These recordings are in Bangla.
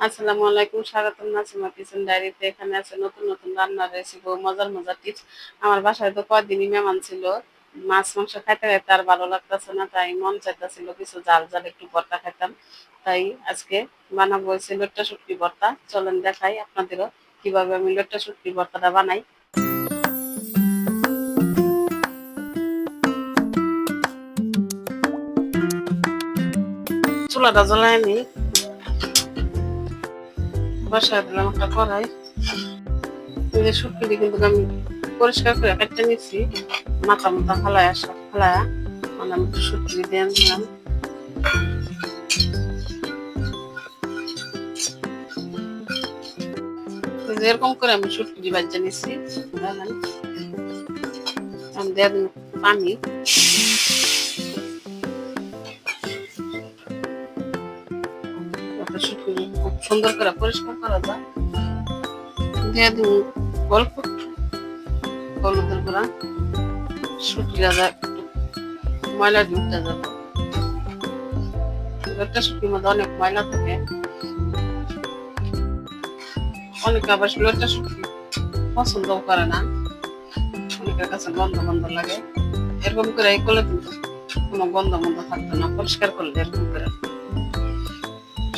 আসসালামু আলাইকুম, স্বাগতম নাসিমা কিচেন ডায়েরিতে। এখানে আছে নতুন নতুন রান্নার রেসিপি ও মজার মজার টিপস। আমার বাসায় তো কয়দিনই মেহমান ছিল, মাছ মাংস খাইতে খাইতে আর ভালো লাগতেছে না, তাই মন চাইতেছিল কিছু জাল জাল একটু ভর্তা খাইতাম। তাই আজকে বানাবো হচ্ছে লইট্টা শুটকি ভর্তা। চলেন দেখাই আপনাদেরও কিভাবে আমি লইট্টা শুটকি ভর্তাটা বানাই। চুলাটা জ্বলায় নি, বসায় দিলাম একটা কড়াই। শুটকি কিন্তু আমি পরিষ্কার করে কেটে নিচ্ছি, মাথা মাথা ফালায় সব ফালায়া মানে আমি একটু শুটকি দিয়ে দিলাম। এরকম করে আমি শুটকি বাজে নিচ্ছি। দেখেন আমি দিয়ে দিন পানি, শুটকি খুব সুন্দর করে পরিষ্কার করা যায়। দিয়ে দিন অল্প হলুদের গুঁড়া, শুটকি একটু ময়লা উঠতে যাবো। একটা শুটকির মধ্যে অনেক ময়লা থাকে, অনেকে আবার একটা শুটকি পছন্দও করে না, অনেকের কাছে গন্ধ গন্ধ লাগে। এরকম করে এই করলে কিন্তু কোনো গন্ধ গন্ধ থাকতো না, পরিষ্কার করলে এরকম করে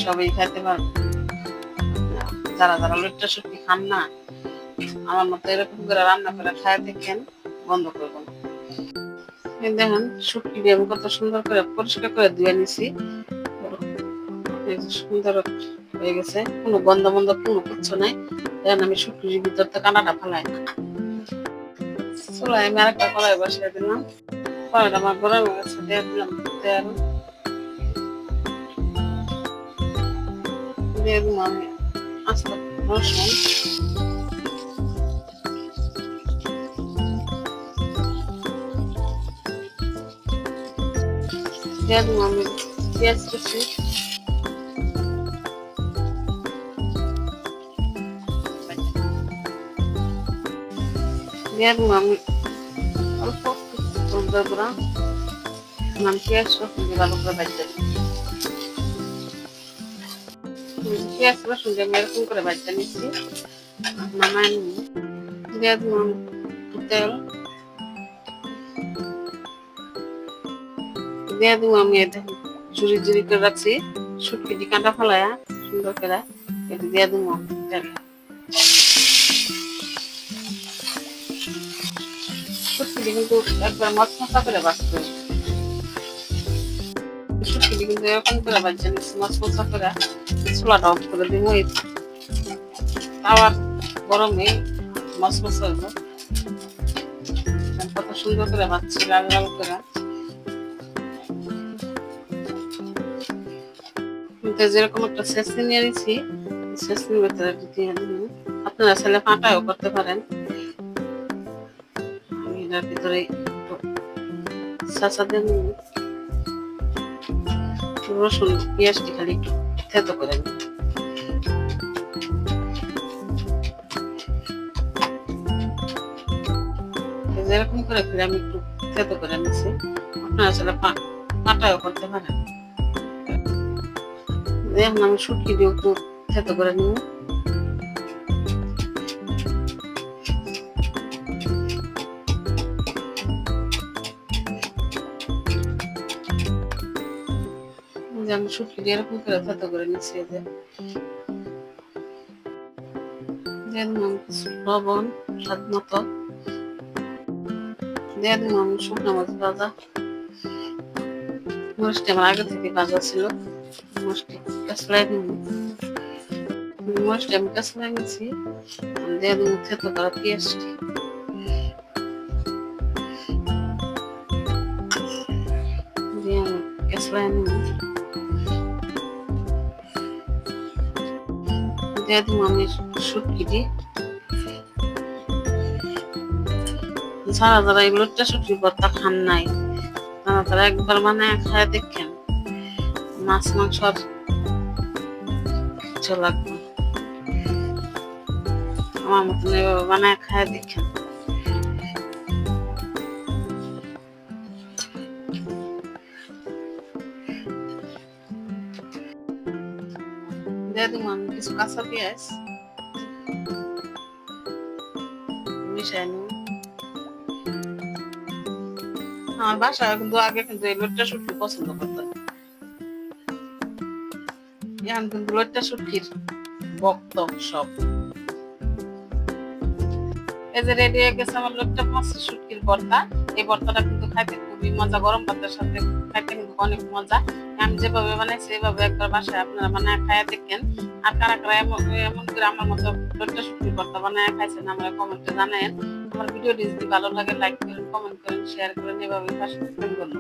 সবাই খাইতে পারবে। যারা যারা লইট্টা শুটকি খান না, আমার মতো এরকম করে রান্না করে খায় দেখেন, বন্ধ করবো না। দেখেন শুটকি দিয়ে আমি কত সুন্দর করে পরিষ্কার করে ধুয়ে নিছি, সুন্দর হয়ে গেছে, কোনো গন্ধ বন্ধ কোনো কিচ্ছু নাই। দেখেন আমি শুটকির ভিতর থেকে কানাটা ফালাই চুলায় আমি আরেকটা কড়াই বসিয়ে দিলাম। কড়াইটা আমার গরম হয়ে গেছে, দিয়ে দিলাম তেল, দিয়ে দিলাম আমি আস্ত রসুন, দিয়ে দিলাম আমি পেঁয়াজ কুচি, দিয়ে দিলাম আমি অল্প হলুদের গুঁড়া। আমি পেঁয়াজ রসুন দিয়ে ভালো করে ভাজতে পেঁয়াজ রসুন দিয়ে আমি এরকম করে ভাজতে নিচ্ছি, নামায় নিই। দিয়ে দিলাম তেল, দিয়ে দিব আমি ঝুরি ঝুরি করে রাখছি শুটকি দিয়ে কাঁটা ফেলায়া সুন্দর করে এটা দিয়ে দিব তেল। শুটকি কিন্তু একবার মশমশা করে বাঁচতে হবে, শুটকি কিন্তু এরকম করে বাজছে মশমশা করে। চুলাটা অফ করে দিব, এই তাওয়ার গরমে মশমশা হইব। কত সুন্দর করে বাজছে লাল লাল করে। যেরকম একটা ছেঁচনি নিয়ে নিচ্ছি, ছেঁচনির ভেতরে দিয়ে দিন। আপনারা ছেলে ফাঁটাও করতে পারেন। আমি এটার ভিতরে চাচা দেন রসুন পেঁয়াজটি খালি একটু থেতো করে নিন। যেরকম করে ফেলে আমি একটু থেতো করে নিচ্ছি, আপনারা ছেলে ফাঁটাও করতে পারেন। এখন আমি শুটকি দিয়ে একটু থেতো করে নিব। আমি শুটকি দিয়ে এরকম করে থেতো করে নিচ্ছি। দিয়ে দিলাম কিছু লবণ স্বাদ মতো, দিয়ে দিলাম আমি শুকনো মাছ ভাজা। মরিচটি আমার আগে থেকে ভাজা ছিল, মরিচটি কাঁচলাই দিব। মরিচটি আমি কাঁচলাই নিচ্ছি, দিয়ে দিব থেতো করা পেঁয়াজটি, দিয়ে আমি কাঁচলাই নিব। দিয়ে দিব আমি শুটকিটি। যারা যারা এই লইট্টা শুটকি ভর্তা খান নাই, তারা একবার বানায় খায় দেখেন, মাছ মাংস আর কিছু লাগবে। আমার মতন এভাবে বানায় খায় দেখেন। দিয়ে দিব আমি কিছু কাঁচা পেঁয়াজ মিশাই নিই। আমার বাসায় কিন্তু আগে কিন্তু এই লোটটা শুটকি পছন্দ করতো, এখন কিন্তু লোটটা শুটকির ভক্ত সব। এই যে রেডি হয়ে গেছে আমার লোটটা মাছের শুটকির ভর্তা। এই ভর্তাটা কিন্তু খাইতে খুবই মজা, গরম ভাতের সাথে খাইতে কিন্তু অনেক মজা। আমি যেভাবে বানাইছি সেভাবে একবার বাসায় আপনারা বানায় খাইয়া দেখেন। আর কারা কারা এমন এমন করে আমার মতো লোটটা শুটকির ভর্তা বানায় খাইছেন আমরা কমেন্টে জানায়েন। আমার ভিডিওটি যদি ভালো লাগে লাইক করেন, কমেন্ট করেন, শেয়ার করেন, এভাবে পাশে থাকবেন।